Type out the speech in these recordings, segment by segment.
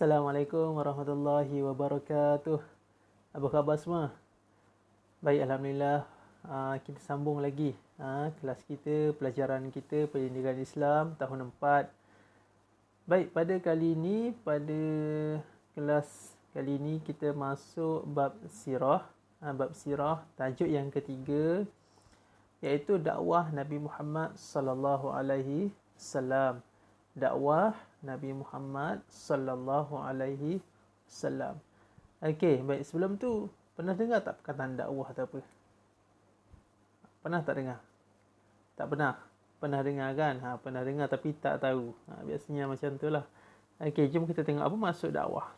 Assalamualaikum warahmatullahi wabarakatuh. Apa khabar semua? Baik, Alhamdulillah. Kita sambung lagi kelas kita, pelajaran kita Pendidikan Islam tahun 4. Baik, pada kali ini, pada kelas kali ini kita masuk bab sirah. Bab sirah, tajuk yang ketiga, iaitu dakwah Nabi Muhammad sallallahu alaihi wasallam. Dakwah Nabi Muhammad sallallahu alaihi wasallam. Okey, baik, sebelum tu pernah dengar tak perkataan dakwah tu apa? Pernah tak dengar? Tak pernah. Pernah dengar kan? Pernah dengar tapi tak tahu. Biasanya macam tu lah. Okey, jom kita tengok apa maksud dakwah.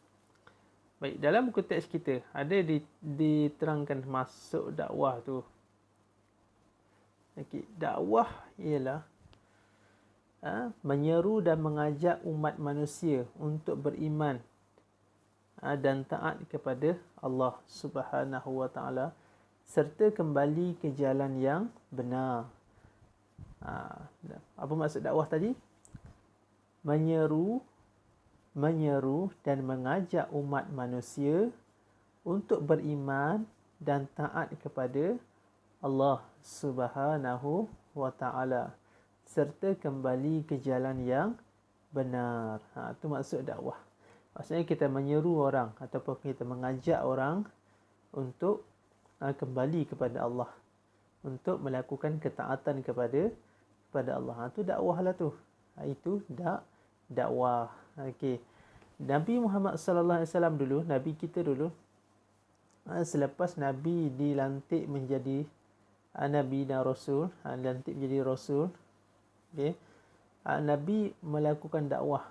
Baik, dalam buku teks kita ada diterangkan maksud dakwah tu. Okey, dakwah ialah menyeru dan mengajak umat manusia untuk beriman dan taat kepada Allah Subhanahu wa taala serta kembali ke jalan yang benar. Apa maksud dakwah tadi? Menyeru dan mengajak umat manusia untuk beriman dan taat kepada Allah Subhanahu wa taala serta kembali ke jalan yang benar. Itu maksud dakwah. Maksudnya kita menyeru orang ataupun kita mengajak orang untuk kembali kepada Allah, untuk melakukan ketaatan kepada Allah. Itu dakwah lah tu. Itu dakwah. Okey. Nabi Muhammad sallallahu alaihi wasallam dulu, nabi kita dulu, selepas nabi dilantik menjadi nabi dan rasul, dilantik menjadi rasul, okey, nabi melakukan dakwah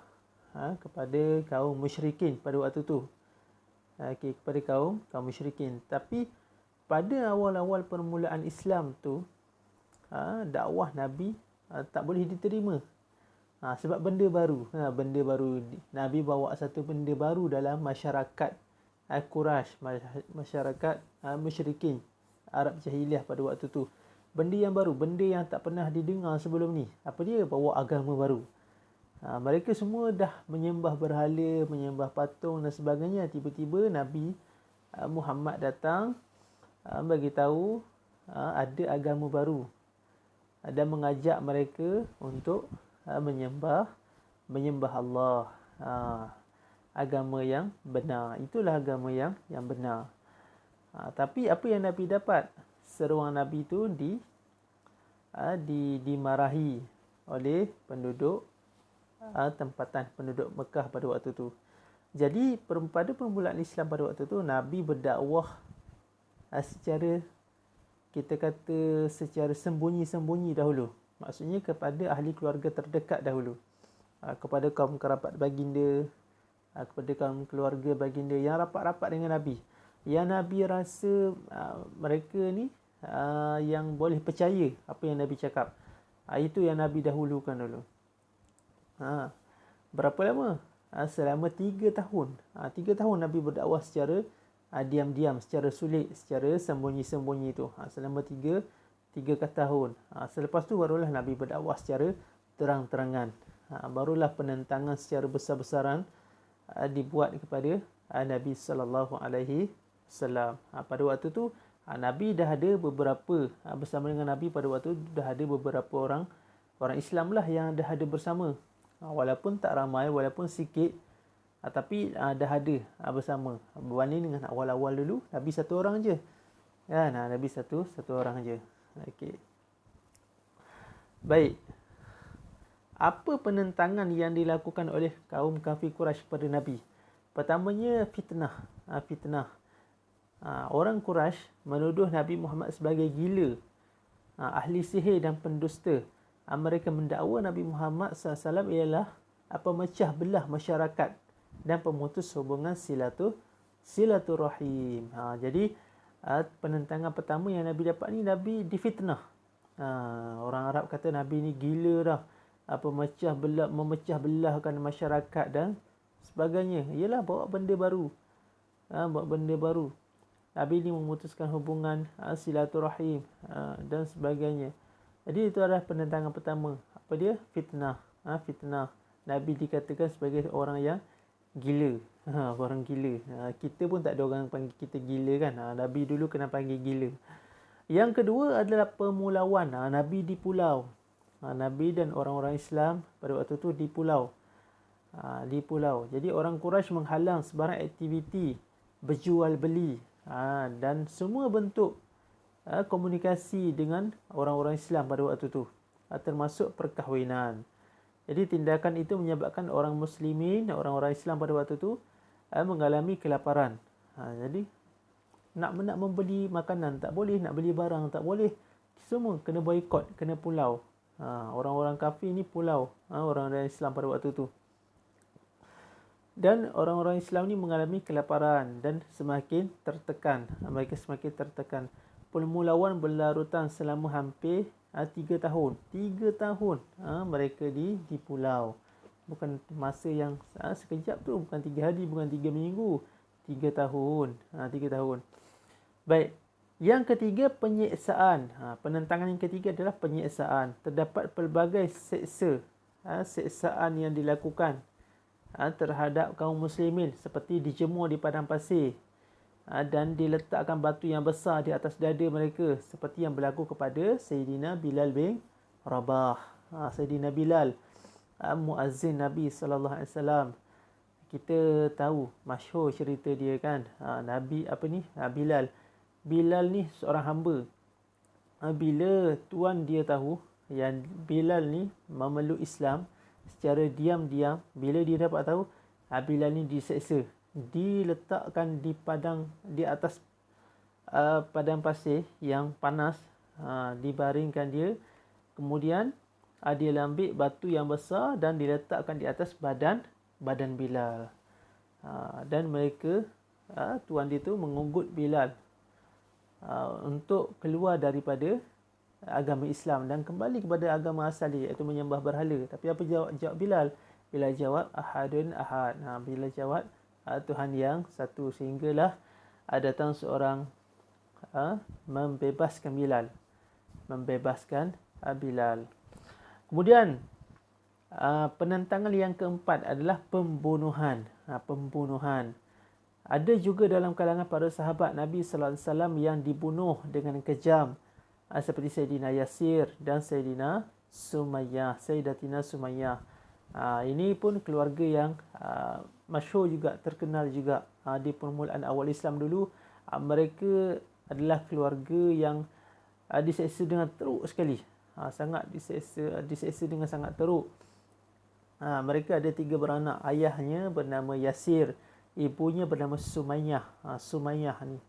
kepada kaum musyrikin pada waktu tu. Okey, kepada kaum musyrikin. Tapi pada awal-awal permulaan Islam tu, dakwah Nabi tak boleh diterima. Sebab benda baru. Nabi bawa satu benda baru dalam masyarakat Quraisy, masyarakat musyrikin Arab Jahiliyah pada waktu tu. Benda yang baru, benda yang tak pernah didengar sebelum ni. Apa dia? Bawa agama baru. Mereka semua dah menyembah berhala, menyembah patung dan sebagainya. Tiba-tiba Nabi Muhammad datang bagi tahu ada agama baru dan mengajak mereka untuk menyembah Allah. Agama yang benar. Itulah agama yang benar. Tapi apa yang Nabi dapat? Seruan Nabi itu dimarahi oleh penduduk tempatan, penduduk Mekah pada waktu tu. Jadi pada permulaan Islam pada waktu tu, Nabi berdakwah secara, kita kata, secara sembunyi-sembunyi dahulu. Maksudnya kepada ahli keluarga terdekat dahulu, kepada kaum kerabat baginda, kepada kaum keluarga baginda yang rapat-rapat dengan Nabi, yang Nabi rasa mereka ni yang boleh percaya apa yang Nabi cakap. Itu yang Nabi dahulukan dulu. Berapa lama? Selama 3 tahun. 3 tahun Nabi berdakwah secara diam-diam, secara sulit, secara sembunyi-sembunyi tu. Selama 3 tahun. Selepas tu barulah Nabi berdakwah secara terang-terangan. Barulah penentangan secara besar-besaran dibuat kepada Nabi sallallahu alaihi wasallam. Pada waktu tu Nabi dah ada beberapa, bersama dengan Nabi pada waktu tu dah ada beberapa orang Islam lah yang dah ada bersama. Walaupun tak ramai, walaupun sikit, tapi dah ada bersama. Berbanding dengan awal-awal dulu, Nabi satu orang je. Kan? Nabi satu orang je. Okey. Baik. Apa penentangan yang dilakukan oleh kaum kafir Quraisy pada Nabi? Pertamanya fitnah. Orang Quraisy menuduh Nabi Muhammad sebagai gila, ahli sihir dan pendusta. Mereka mendakwa Nabi Muhammad SAW ialah pemecah belah masyarakat dan pemutus hubungan silaturahim. Jadi penentangan pertama yang Nabi dapat ni, Nabi difitnah. Orang Arab kata Nabi ni gila dah, memecah belahkan masyarakat dan sebagainya. Ialah bawa benda baru. Nabi ni memutuskan hubungan silaturahim dan sebagainya. Jadi itu adalah penentangan pertama. Apa dia? Fitnah. Nabi dikatakan sebagai orang yang gila. Orang gila. Kita pun tak ada orang panggil kita gila kan. Nabi dulu kena panggil gila. Yang kedua adalah pemulauan. Nabi di pulau. Nabi dan orang-orang Islam pada waktu tu di pulau. Di pulau. Jadi orang Quraisy menghalang sebarang aktiviti berjual beli dan semua bentuk komunikasi dengan orang-orang Islam pada waktu tu, termasuk perkahwinan. Jadi tindakan itu menyebabkan orang muslimin, orang-orang Islam pada waktu tu mengalami kelaparan. Jadi nak membeli makanan tak boleh, nak beli barang tak boleh. Semua kena boikot, kena pulau. Orang-orang kafir ni pulau, orang-orang Islam pada waktu tu. Dan orang-orang Islam ni mengalami kelaparan dan semakin tertekan. Mereka semakin tertekan. Permulauan berlarutan selama hampir 3 tahun. 3 tahun mereka di pulau. Bukan masa yang sekejap tu, bukan 3 hari, bukan 3 minggu. 3 tahun. 3 tahun. Baik. Yang ketiga, penyiksaan. Penentangan yang ketiga adalah penyiksaan. Terdapat pelbagai siksaan yang dilakukan terhadap kaum muslimin, seperti dijemur di padang pasir dan diletakkan batu yang besar di atas dada mereka, seperti yang berlaku kepada Sayyidina Bilal bin Rabah. Sayyidina Bilal, muazzin Nabi SAW. Kita tahu masyhur cerita dia kan. Bilal ni seorang hamba. Bila tuan dia tahu yang Bilal ni memeluk Islam, secara diam-diam, bila dia dapat tahu Bilal ni diseksa, diletakkan di atas padang pasir yang panas, dibaringkan dia, kemudian dia ambil batu yang besar dan diletakkan di atas badan Bilal, dan mereka tuan dia tu mengugut Bilal untuk keluar daripada agama Islam dan kembali kepada agama asal dia, iaitu menyembah berhala. Tapi apa jawab Bilal? Bilal jawab ahadun ahad. Bilal jawab Tuhan yang satu, sehinggalah datang seorang membebaskan Bilal. Kemudian penentangan yang keempat adalah pembunuhan. Ada juga dalam kalangan para sahabat Nabi sallallahu alaihi wasallam yang dibunuh dengan kejam, seperti Sayyidina Yasir dan Sayyidatina Sumayyah. Ini pun keluarga yang masyhur juga, terkenal juga di permulaan awal Islam dulu. Mereka adalah keluarga yang diseksa dengan teruk sekali. Sangat diseksa dengan sangat teruk. Mereka ada 3 beranak. Ayahnya bernama Yasir, ibunya bernama Sumayyah. Sumayyah ni.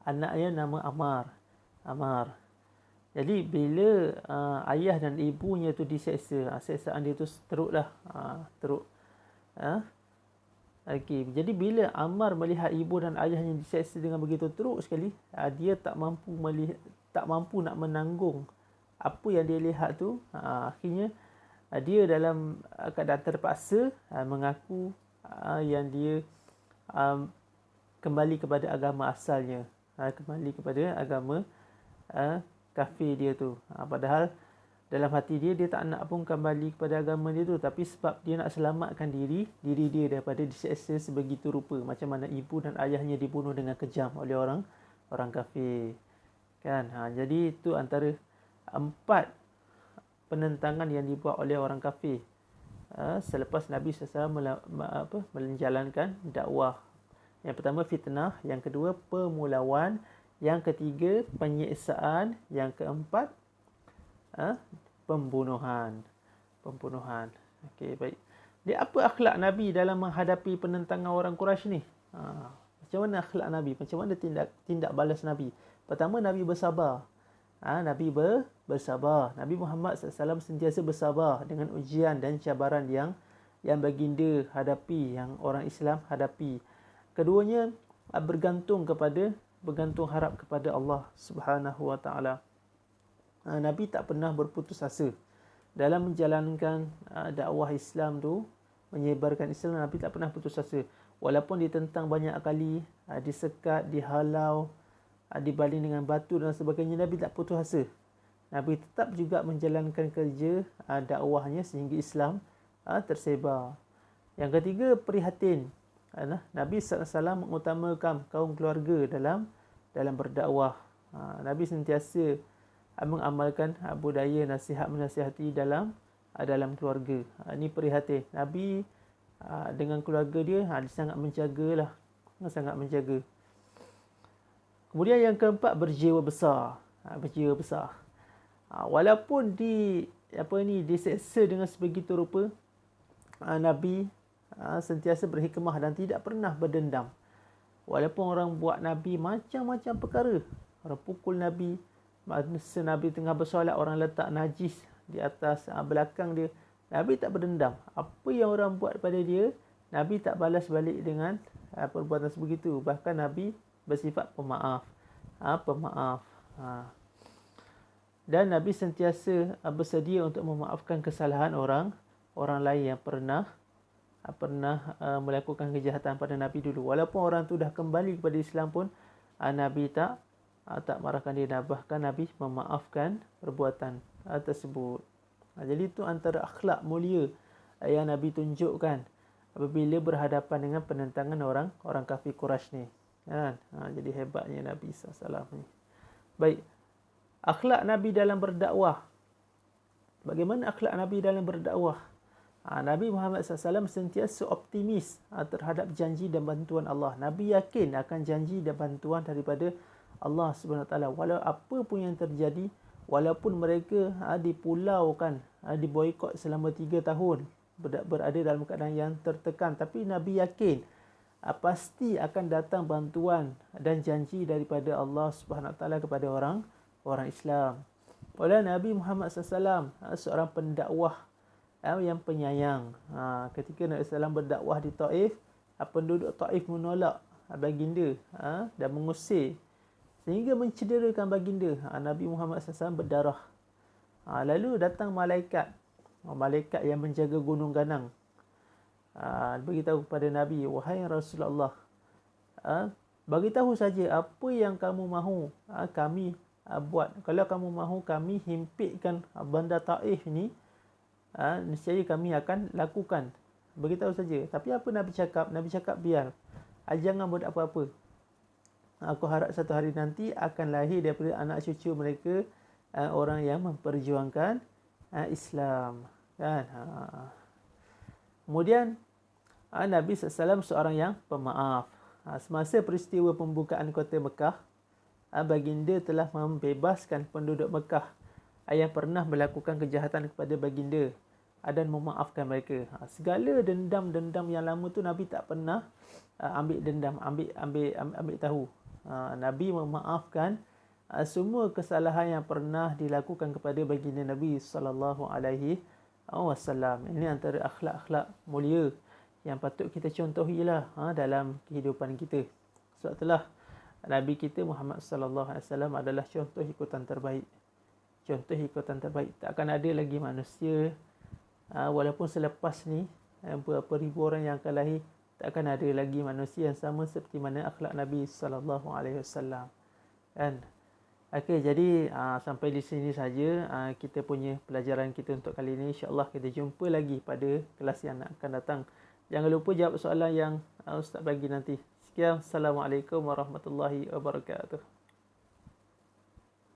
Anaknya nama Ammar. Jadi bila ayah dan ibunya tu diseksa, seksaan dia tu teruklah. Teruk. Okey, jadi bila Ammar melihat ibu dan ayahnya diseksa dengan begitu teruk sekali, dia tak mampu nak menanggung apa yang dia lihat tu. Akhirnya dia dalam keadaan terpaksa mengaku yang dia kembali kepada agama asalnya, kembali kepada agama kafir dia tu. Padahal dalam hati dia tak nak pun kembali kepada agama dia tu, tapi sebab dia nak selamatkan diri dia daripada diseksa sebegitu rupa, macam mana ibu dan ayahnya dibunuh dengan kejam oleh orang kafir kan. Jadi itu antara 4 penentangan yang dibuat oleh orang kafir selepas Nabi SAW menjalankan dakwah. Yang pertama fitnah, yang kedua pemulauan, yang ketiga penyiksaan, yang keempat pembunuhan. Okey, baik. Jadi apa akhlak Nabi dalam menghadapi penentangan orang Quraisy ni? Macam mana akhlak Nabi? Macam mana tindak balas Nabi? Pertama, Nabi bersabar. Nabi bersabar. Nabi Muhammad SAW sentiasa bersabar dengan ujian dan cabaran yang baginda hadapi, yang orang Islam hadapi. Keduanya bergantung harap kepada Allah Subhanahu wa taala. Nabi tak pernah berputus asa dalam menjalankan dakwah Islam tu, menyebarkan Islam. Nabi tak pernah putus asa, walaupun ditentang banyak kali, disekat, dihalau, dibaling dengan batu dan sebagainya. Nabi tak putus asa. Nabi tetap juga menjalankan kerja dakwahnya sehingga Islam tersebar. Yang ketiga, prihatin. Nabi SAW mengutamakan kaum keluarga dalam berdakwah. Nabi sentiasa mengamalkan budaya nasihat menasihati dalam keluarga. Ini prihatin. Nabi dengan keluarga dia, dia sangat menjagalah. Sangat menjaga. Kemudian yang keempat, berjiwa besar. Berjiwa besar. Walaupun diseksa dengan sebegitu rupa, Nabi sentiasa berhikmah dan tidak pernah berdendam. Walaupun orang buat Nabi macam-macam perkara. Orang pukul Nabi. Masa Nabi tengah bersolat, orang letak najis di atas belakang dia. Nabi tak berdendam. Apa yang orang buat pada dia, Nabi tak balas balik dengan perbuatan sebegitu. Bahkan Nabi bersifat pemaaf. Pemaaf. Dan Nabi sentiasa bersedia untuk memaafkan kesalahan orang lain yang pernah melakukan kejahatan pada Nabi dulu. Walaupun orang tu dah kembali kepada Islam pun, Nabi tak marahkan dia. Bahkan Nabi memaafkan perbuatan tersebut. Jadi itu antara akhlak mulia yang Nabi tunjukkan apabila berhadapan dengan penentangan orang kafir Quraisy ni. Jadi hebatnya Nabi SAW ni. Baik. Akhlak Nabi dalam berdakwah. Bagaimana akhlak Nabi dalam berdakwah? Nabi Muhammad SAW sentiasa optimis terhadap janji dan bantuan Allah. Nabi yakin akan janji dan bantuan daripada Allah SWT. Walau apa pun yang terjadi, walaupun mereka dipulaukan, diboikot selama 3 tahun, berada dalam keadaan yang tertekan, tapi Nabi yakin pasti akan datang bantuan dan janji daripada Allah SWT kepada orang Islam. Oleh Nabi Muhammad SAW, seorang pendakwah yang penyayang. Ketika Nabi SAW berdakwah di Taif, penduduk Taif menolak baginda dan mengusir sehingga mencederakan baginda. Nabi Muhammad SAW berdarah. Lalu datang malaikat yang menjaga gunung Ganang. Beritahu kepada Nabi, wahai Rasulullah, beritahu saja apa yang kamu mahu kami buat. Kalau kamu mahu kami himpitkan bandar Taif ni, niscaya kami akan lakukan. Beritahu saja. Tapi apa Nabi cakap? Nabi cakap, biar. Jangan buat apa-apa. Aku harap satu hari nanti akan lahir daripada anak cucu mereka orang yang memperjuangkan Islam. Kan? Kemudian Nabi SAW seorang yang pemaaf. Semasa peristiwa pembukaan kota Mekah, baginda telah membebaskan penduduk Mekah yang pernah melakukan kejahatan kepada baginda dan memaafkan mereka. Segala dendam-dendam yang lama tu Nabi tak pernah ambil tahu. Nabi memaafkan semua kesalahan yang pernah dilakukan kepada baginda Nabi sallallahu alaihi wasallam. Ini antara akhlak-akhlak mulia yang patut kita contohilah dalam kehidupan kita. Sebab itulah Nabi kita Muhammad sallallahu alaihi wasallam adalah contoh ikutan terbaik. Contoh ikutan terbaik. Takkan ada lagi manusia walaupun selepas ni berapa ribu orang yang akan lahir, takkan ada lagi manusia yang sama seperti mana akhlak Nabi sallallahu alaihi wasallam. Kan? Okey, jadi sampai di sini saja kita punya pelajaran kita untuk kali ini. Insya-Allah kita jumpa lagi pada kelas yang akan datang. Jangan lupa jawab soalan yang Ustaz bagi nanti. Sekian, Assalamualaikum warahmatullahi wabarakatuh.